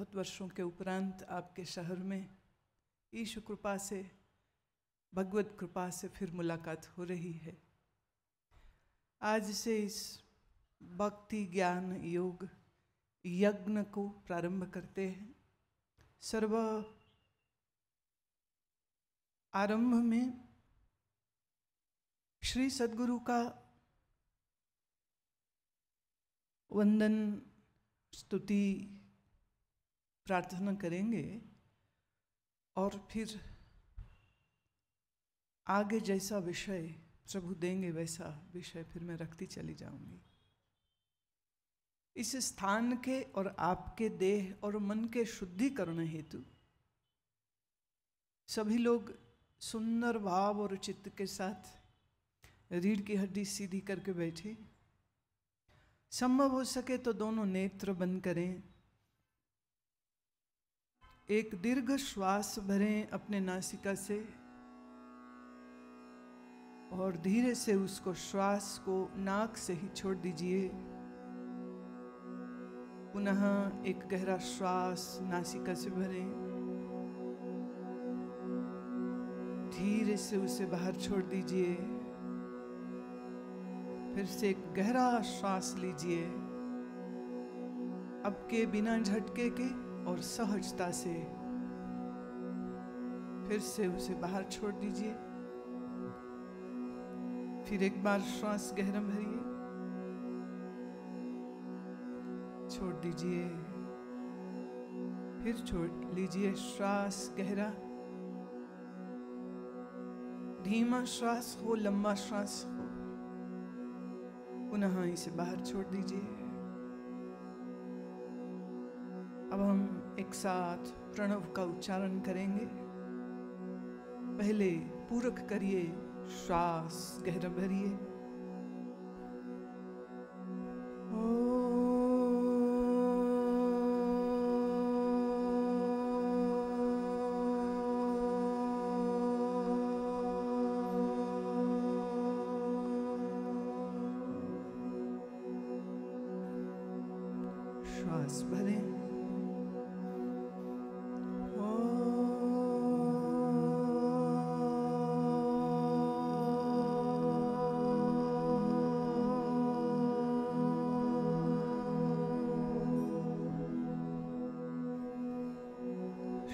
बहुत वर्षों के उपरांत आपके शहर में ईश्वर कृपा से, भगवत कृपा से फिर मुलाकात हो रही है। आज से इस भक्ति ज्ञान योग यज्ञ को प्रारंभ करते हैं। सर्व आरंभ में श्री सद्गुरु का वंदन स्तुति प्रार्थना करेंगे और फिर आगे जैसा विषय प्रभु देंगे वैसा विषय फिर मैं रखती चली जाऊंगी। इस स्थान के और आपके देह और मन के शुद्धिकरण हेतु सभी लोग सुंदर भाव और चित्त के साथ रीढ़ की हड्डी सीधी करके बैठे। संभव हो सके तो दोनों नेत्र बंद करें। एक दीर्घ श्वास भरें अपने नासिका से और धीरे से उसको श्वास को नाक से ही छोड़ दीजिए। पुनः एक गहरा श्वास नासिका से भरें, धीरे से उसे बाहर छोड़ दीजिए। फिर से एक गहरा श्वास लीजिए। अब के बिना झटके के और सहजता से फिर से उसे बाहर छोड़ दीजिए। फिर एक बार श्वास गहरा भरिए, छोड़ दीजिए, फिर छोड़ लीजिए श्वास गहरा। धीमा श्वास हो, लंबा श्वास हो, पुनः इसे बाहर छोड़ दीजिए। अब हम एक साथ प्रणव का उच्चारण करेंगे। पहले पूरक करिए, श्वास गहरा भरिए। श्वास भरें।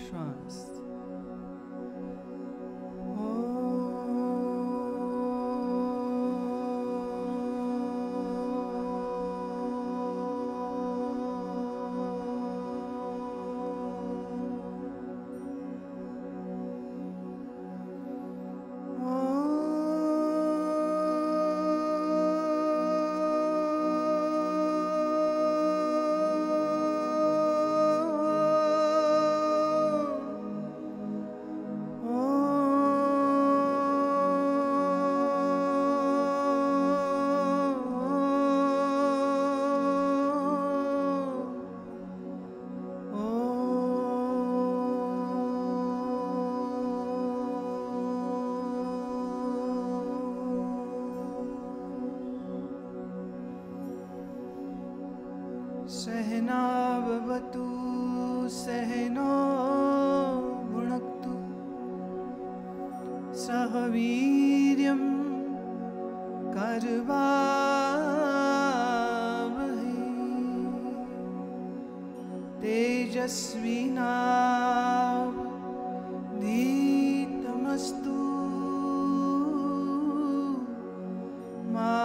श्वास सहनावतु सहनो भुनक्तु सह वीर्यं करवावहै तेजस्विनावधीतमस्तु मा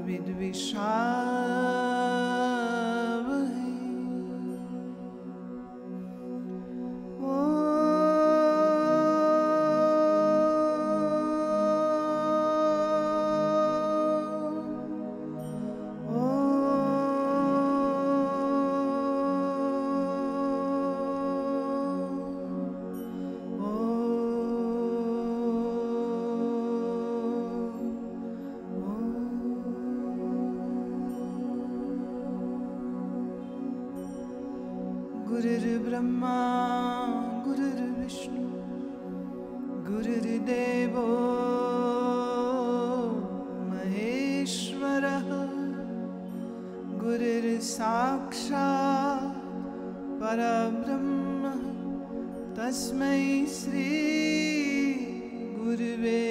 विद्विषावहै। गुरुर्ब्रह्मा गुरुर्विष्णु गुरुर्देवो महेश्वरः गुरुर्साक्षात् परब्रह्म तस्मै श्री गुरुवे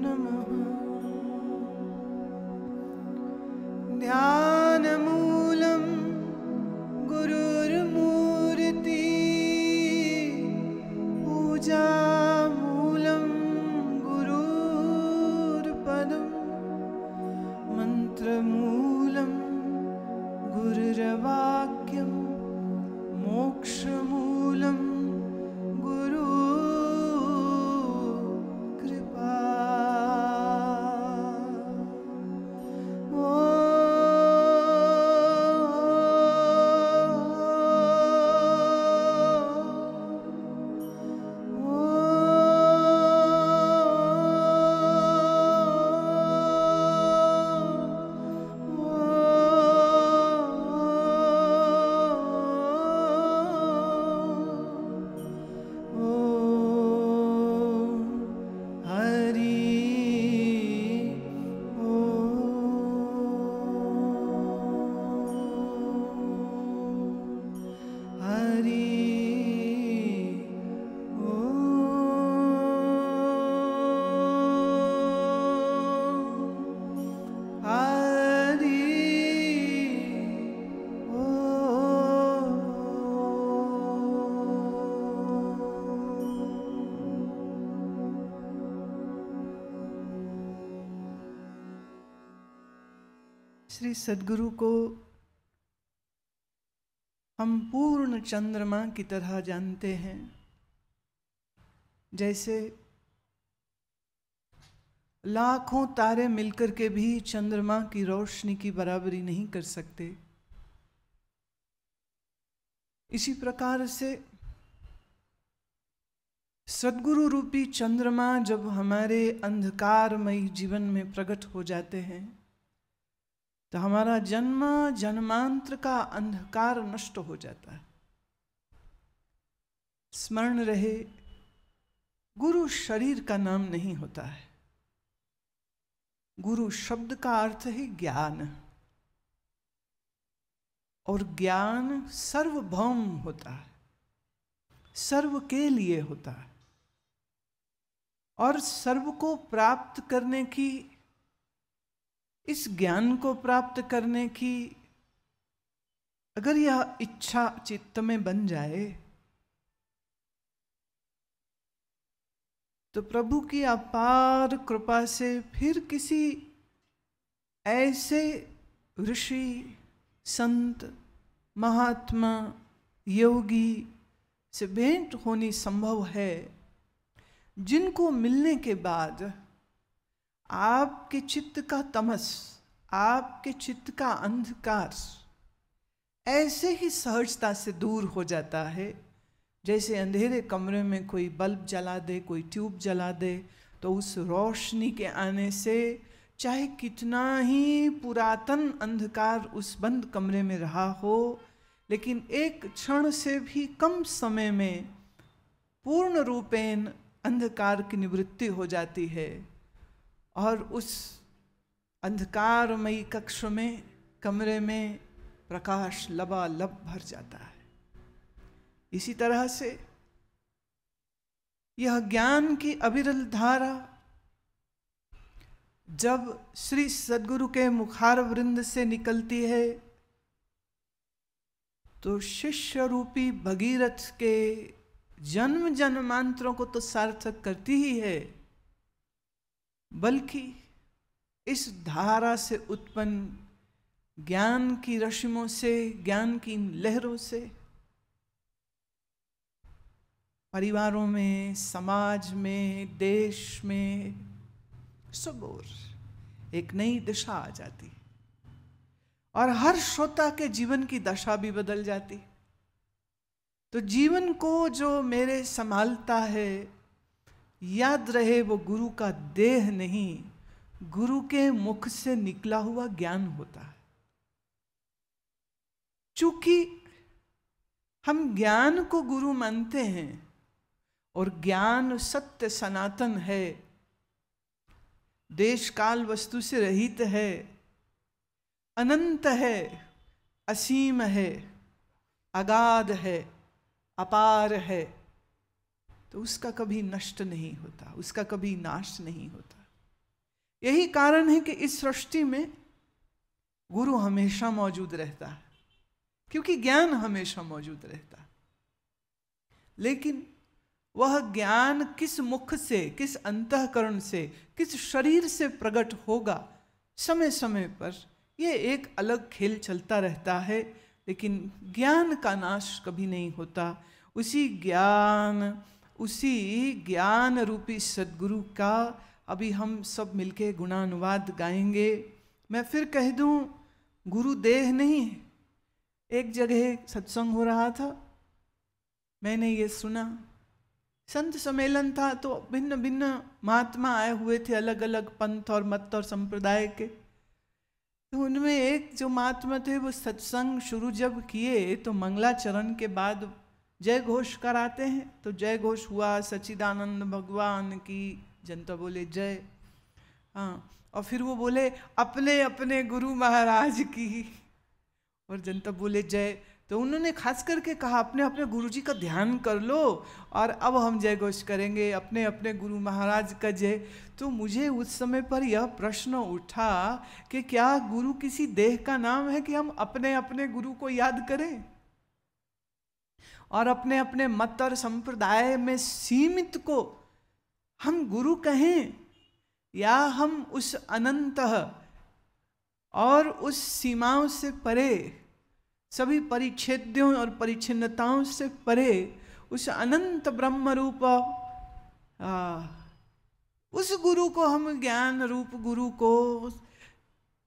नमः। ध्यानमूलं गुरुर्मूर्ति पूजामूलं गुरुर्पदं मन्त्रमूलं गुरुर्वाक्यं मोक्षमूलं गुरु कृपा। श्री सद्गुरु को हम पूर्ण चंद्रमा की तरह जानते हैं। जैसे लाखों तारे मिलकर के भी चंद्रमा की रोशनी की बराबरी नहीं कर सकते, इसी प्रकार से सद्गुरु रूपी चंद्रमा जब हमारे अंधकारमयी जीवन में प्रकट हो जाते हैं तो हमारा जन्म जन्मांतर का अंधकार नष्ट हो जाता है। स्मरण रहे, गुरु शरीर का नाम नहीं होता है। गुरु शब्द का अर्थ है ज्ञान, और ज्ञान सर्वभौम होता है, सर्व के लिए होता है। और सर्व को प्राप्त करने की, इस ज्ञान को प्राप्त करने की अगर यह इच्छा चित्त में बन जाए तो प्रभु की अपार कृपा से फिर किसी ऐसे ऋषि, संत, महात्मा, योगी से भेंट होनी संभव है, जिनको मिलने के बाद आपके चित्त का तमस, आपके चित्त का अंधकार ऐसे ही सहजता से दूर हो जाता है जैसे अंधेरे कमरे में कोई बल्ब जला दे, कोई ट्यूब जला दे, तो उस रोशनी के आने से चाहे कितना ही पुरातन अंधकार उस बंद कमरे में रहा हो, लेकिन एक क्षण से भी कम समय में पूर्ण रूपेण अंधकार की निवृत्ति हो जाती है और उस अंधकारमयी कक्ष में, कमरे में प्रकाश लबालब भर जाता है। इसी तरह से यह ज्ञान की अविरल धारा जब श्री सद्गुरु के मुखार वृंद से निकलती है तो शिष्य रूपी भगीरथ के जन्म जन्मांतरों को तो सार्थक करती ही है, बल्कि इस धारा से उत्पन्न ज्ञान की रश्मियों से, ज्ञान की लहरों से परिवारों में, समाज में, देश में सब ओर एक नई दिशा आ जाती और हर श्रोता के जीवन की दशा भी बदल जाती। तो जीवन को जो मेरे संभालता है, याद रहे वो गुरु का देह नहीं, गुरु के मुख से निकला हुआ ज्ञान होता है। चूंकि हम ज्ञान को गुरु मानते हैं और ज्ञान सत्य सनातन है, देश काल वस्तु से रहित है, अनंत है, असीम है, अगाध है, अपार है, तो उसका कभी नष्ट नहीं होता, उसका कभी नाश नहीं होता। यही कारण है कि इस सृष्टि में गुरु हमेशा मौजूद रहता है, क्योंकि ज्ञान हमेशा मौजूद रहता है। लेकिन वह ज्ञान किस मुख से, किस अंतःकरण से, किस शरीर से प्रकट होगा, समय समय पर यह एक अलग खेल चलता रहता है। लेकिन ज्ञान का नाश कभी नहीं होता। उसी ज्ञान रूपी सद्गुरु का अभी हम सब मिलके गुणानुवाद गाएंगे। मैं फिर कह दूं, गुरु देह नहीं है। एक जगह सत्संग हो रहा था, मैंने ये सुना, संत सम्मेलन था, तो भिन्न भिन्न महात्मा आए हुए थे, अलग अलग पंथ और मत और संप्रदाय के। तो उनमें एक जो महात्मा थे, वो सत्संग शुरू जब किए तो मंगलाचरण के बाद जय घोष कराते हैं। तो जय घोष हुआ, सच्चिदानंद भगवान की, जनता बोले जय। हाँ, और फिर वो बोले अपने अपने गुरु महाराज की, और जनता बोले जय। तो उन्होंने खास करके कहा अपने अपने गुरु जी का ध्यान कर लो और अब हम जय घोष करेंगे, अपने अपने गुरु महाराज का जय। तो मुझे उस समय पर यह प्रश्न उठा कि क्या गुरु किसी देह का नाम है कि हम अपने अपने गुरु को याद करें और अपने अपने मत और संप्रदाय में सीमित को हम गुरु कहें, या हम उस अनंत और उस सीमाओं से परे, सभी परिच्छेद्यों और परिच्छिन्नताओं से परे उस अनंत ब्रह्म रूप उस गुरु को हम ज्ञान रूप गुरु को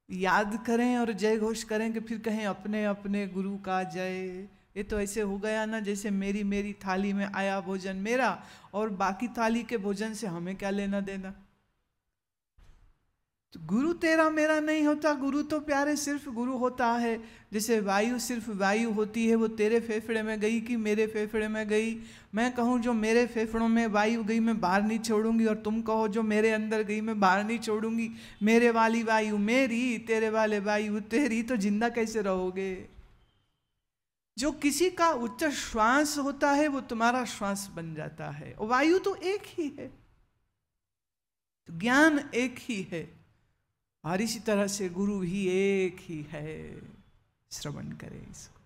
याद करें और जय घोष करें कि फिर कहें अपने अपने गुरु का जय। ये तो ऐसे हो गया ना जैसे मेरी मेरी थाली में आया भोजन मेरा और बाकी थाली के भोजन से हमें क्या लेना देना। तो गुरु तेरा मेरा नहीं होता। गुरु तो प्यारे सिर्फ गुरु होता है। जैसे वायु सिर्फ वायु होती है, वो तेरे फेफड़े में गई कि मेरे फेफड़े में गई। मैं कहूँ जो मेरे फेफड़ों में वायु गई मैं बाहर नहीं छोड़ूंगी, और तुम कहो जो मेरे अंदर गई मैं बाहर नहीं छोड़ूंगी। मेरे वाली वायु मेरी, तेरे वाले वायु तेरी, तो जिंदा कैसे रहोगे। जो किसी का उच्च श्वास होता है वो तुम्हारा श्वास बन जाता है। और वायु तो एक ही है, तो ज्ञान एक ही है, और इसी तरह से गुरु भी एक ही है। श्रवण करें इसको।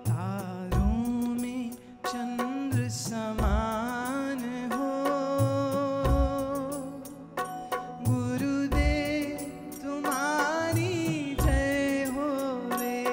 तारों में चंद्र समान हो, गुरुदेव तुम्हारी जय हो रे।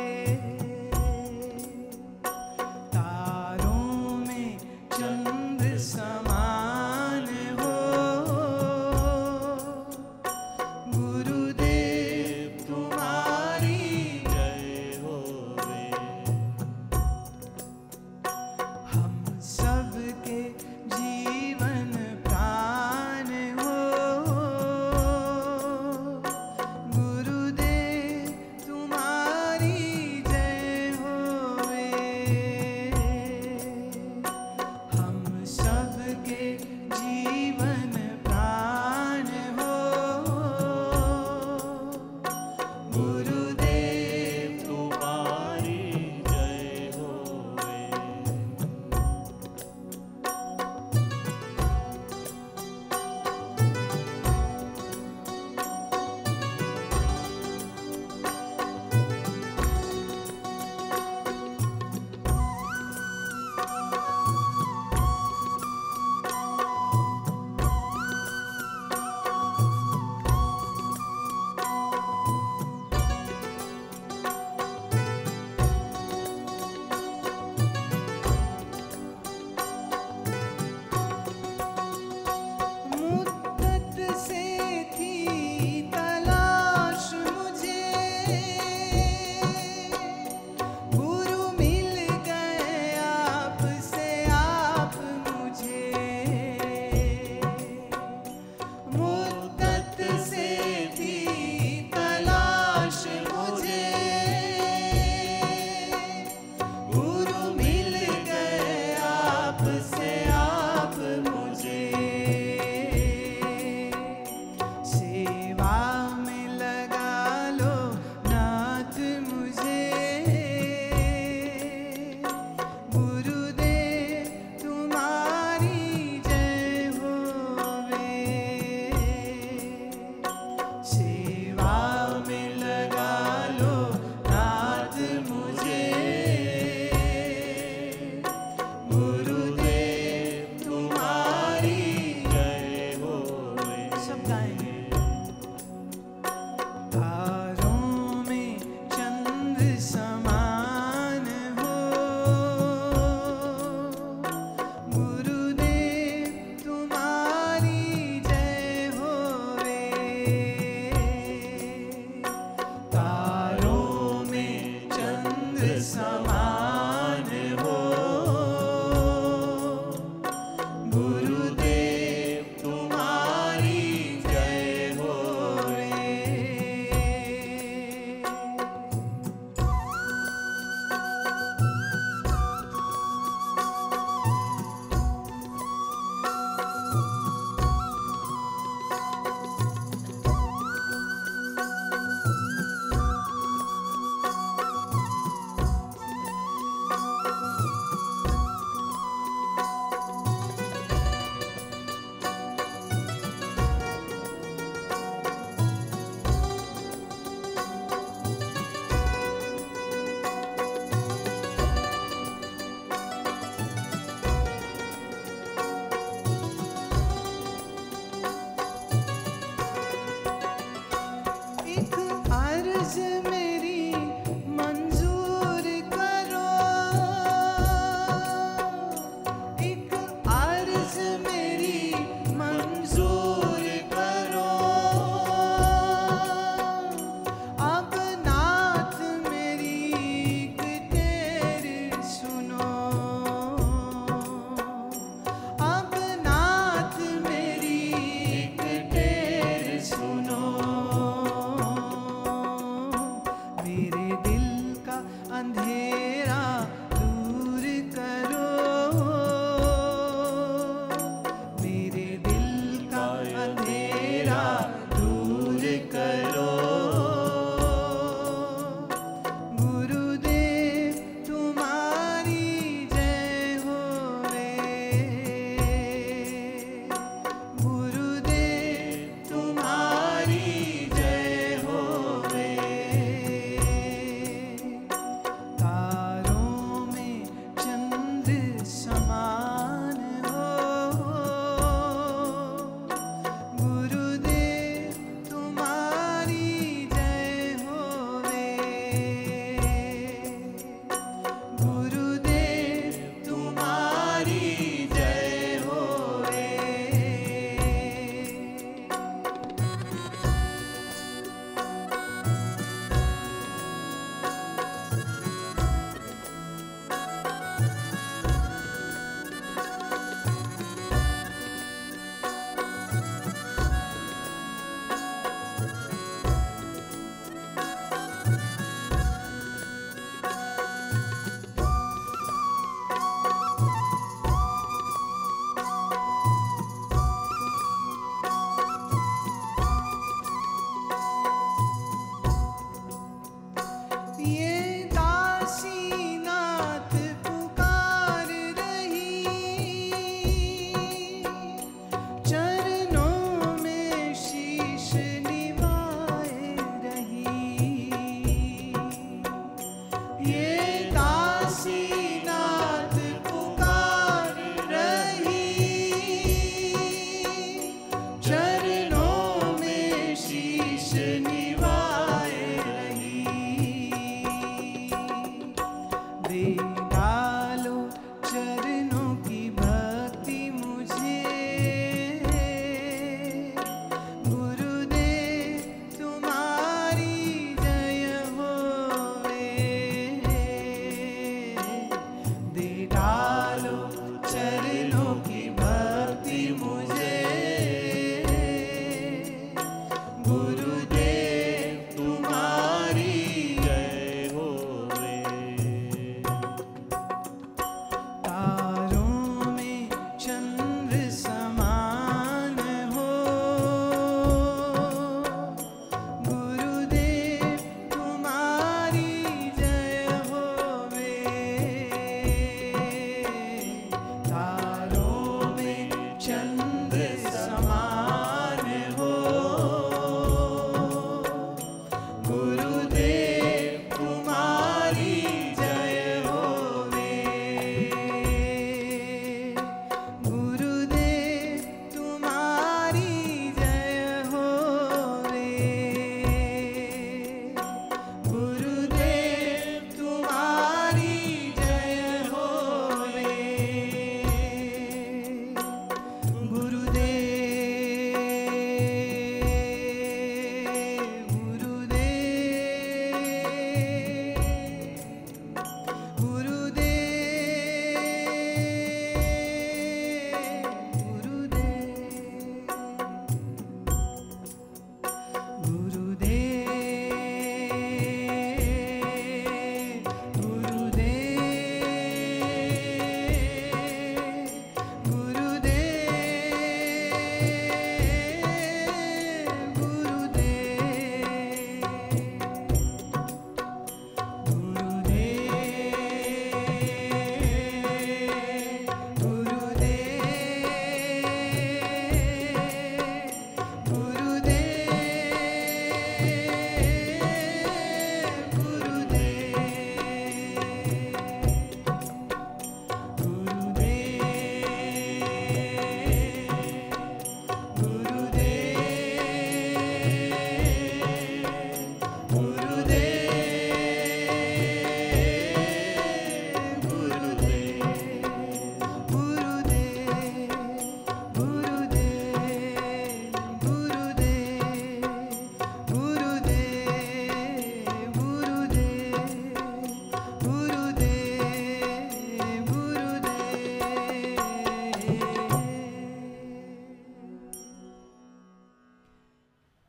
गाएंगे। तारों में चंद्र समान हो, गुरुदेव तुम्हारी जय हो रे। तारों में चंद्र समान हो, गुरुदेव तुम्हारी जय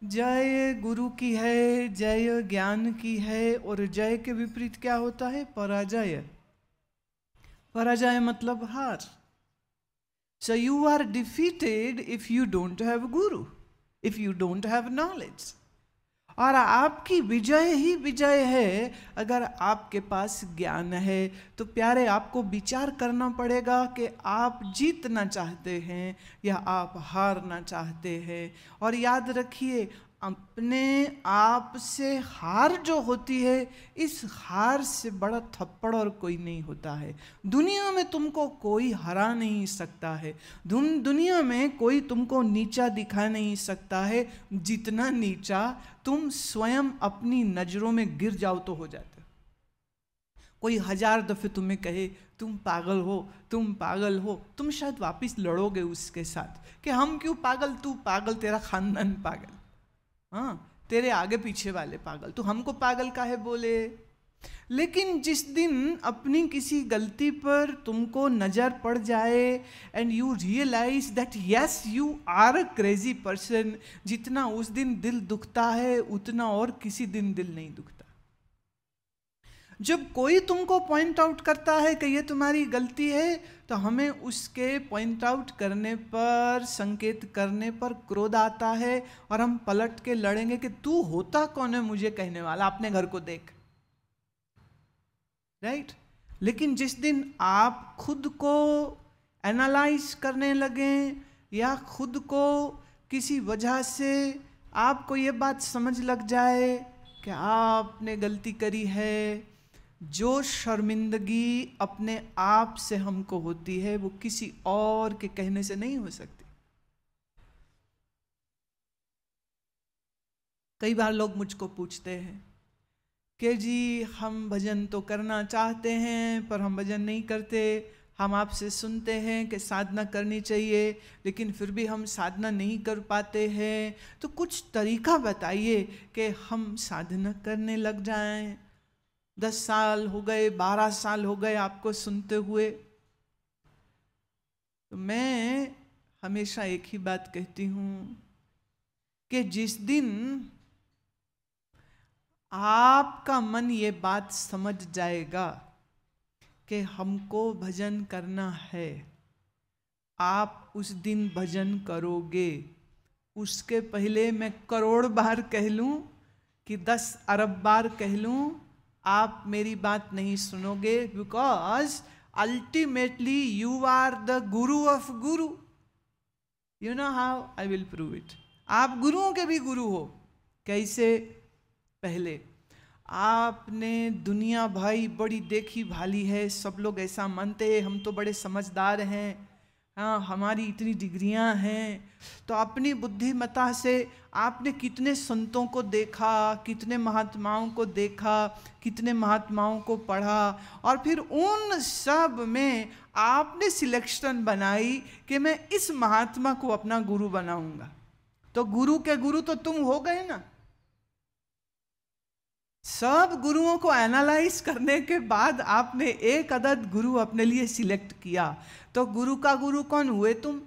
जय गुरु की है, जय ज्ञान की है, और जय के विपरीत क्या होता है? पराजय। पराजय मतलब हार। So you are defeated if you don't have guru, if you don't have knowledge. और आपकी विजय ही विजय है अगर आपके पास ज्ञान है। तो प्यारे, आपको विचार करना पड़ेगा कि आप जीतना चाहते हैं या आप हारना चाहते हैं। और याद रखिए, अपने आप से हार जो होती है, इस हार से बड़ा थप्पड़ और कोई नहीं होता है। दुनिया में तुमको कोई हरा नहीं सकता है, दुनिया में कोई तुमको नीचा दिखा नहीं सकता है। जितना नीचा तुम स्वयं अपनी नजरों में गिर जाओ तो हो जाता है। कोई 1000 दफे तुम्हें कहे तुम पागल हो, तुम पागल हो, तुम शायद वापस लड़ोगे उसके साथ कि हम क्यों पागल, तू पागल, तेरा खानदान पागल, हाँ, तेरे आगे पीछे वाले पागल, तू हमको पागल काहे बोले। लेकिन जिस दिन अपनी किसी गलती पर तुमको नजर पड़ जाए and you realise that yes you are a crazy person, जितना उस दिन दिल दुखता है उतना और किसी दिन दिल नहीं दुखता। जब कोई तुमको पॉइंट आउट करता है कि ये तुम्हारी गलती है, तो हमें उसके पॉइंट आउट करने पर, संकेत करने पर क्रोध आता है और हम पलट के लड़ेंगे कि तू होता कौन है मुझे कहने वाला, अपने घर को देख, राइट? लेकिन जिस दिन आप खुद को एनालाइज करने लगें या खुद को किसी वजह से आपको ये बात समझ लग जाए कि आपने गलती करी है, जो शर्मिंदगी अपने आप से हमको होती है वो किसी और के कहने से नहीं हो सकती। कई बार लोग मुझको पूछते हैं कि जी हम भजन तो करना चाहते हैं पर हम भजन नहीं करते, हम आपसे सुनते हैं कि साधना करनी चाहिए लेकिन फिर भी हम साधना नहीं कर पाते हैं, तो कुछ तरीका बताइए कि हम साधना करने लग जाएं। 10 साल हो गए, 12 साल हो गए आपको सुनते हुए। तो मैं हमेशा एक ही बात कहती हूँ कि जिस दिन आपका मन ये बात समझ जाएगा कि हमको भजन करना है, आप उस दिन भजन करोगे। उसके पहले मैं करोड़ बार कह लूँ कि 10 अरब बार कह लूँ, आप मेरी बात नहीं सुनोगे, because ultimately you are the guru of guru. You know how, I will prove it. आप गुरुओं के भी गुरु हो। कैसे? पहले आपने दुनिया भाई बड़ी देखी भाली है, सब लोग ऐसा मानते हैं, हम तो बड़े समझदार हैं, हाँ हमारी इतनी डिग्रियां हैं। तो अपनी बुद्धिमत्ता से आपने कितने संतों को देखा, कितने महात्माओं को देखा, कितने महात्माओं को पढ़ा, और फिर उन सब में आपने सिलेक्शन बनाई कि मैं इस महात्मा को अपना गुरु बनाऊंगा। तो गुरु के गुरु तो तुम हो गए ना। सब गुरुओं को एनालाइज करने के बाद आपने एक अदद गुरु अपने लिए सिलेक्ट किया, तो गुरु का गुरु कौन हुए? तुम।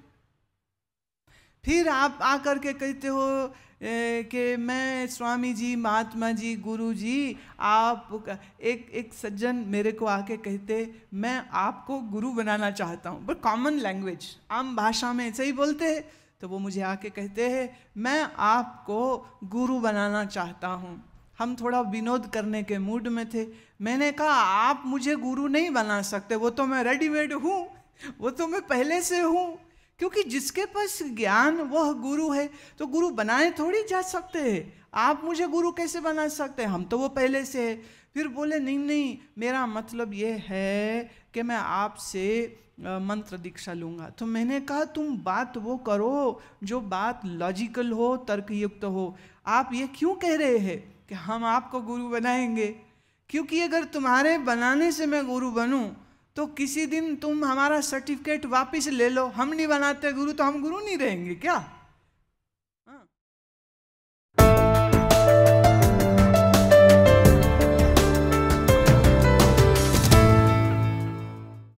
फिर आप आकर के कहते हो कि मैं स्वामी जी, महात्मा जी, गुरु जी, आप एक सज्जन मेरे को आके कहते मैं आपको गुरु बनाना चाहता हूँ, बट कॉमन लैंग्वेज, आम भाषा में ऐसे ही बोलते हैं। तो वो मुझे आके कहते हैं मैं आपको गुरु बनाना चाहता हूँ। हम थोड़ा विनोद करने के मूड में थे। मैंने कहा आप मुझे गुरु नहीं बना सकते, वो तो मैं रेडीमेड हूँ, वो तो मैं पहले से हूँ। क्योंकि जिसके पास ज्ञान वह गुरु है, तो गुरु बनाए थोड़ी जा सकते हैं। आप मुझे गुरु कैसे बना सकते हैं, हम तो वो पहले से है। फिर बोले नहीं नहीं, मेरा मतलब ये है कि मैं आपसे मंत्र दीक्षा लूँगा। तो मैंने कहा तुम बात वो करो जो बात लॉजिकल हो, तर्कयुक्त हो। आप ये क्यों कह रहे हैं कि हम आपको गुरु बनाएंगे? क्योंकि अगर तुम्हारे बनाने से मैं गुरु बनूं तो किसी दिन तुम हमारा सर्टिफिकेट वापस ले लो, हम नहीं बनाते गुरु तो हम गुरु नहीं रहेंगे क्या?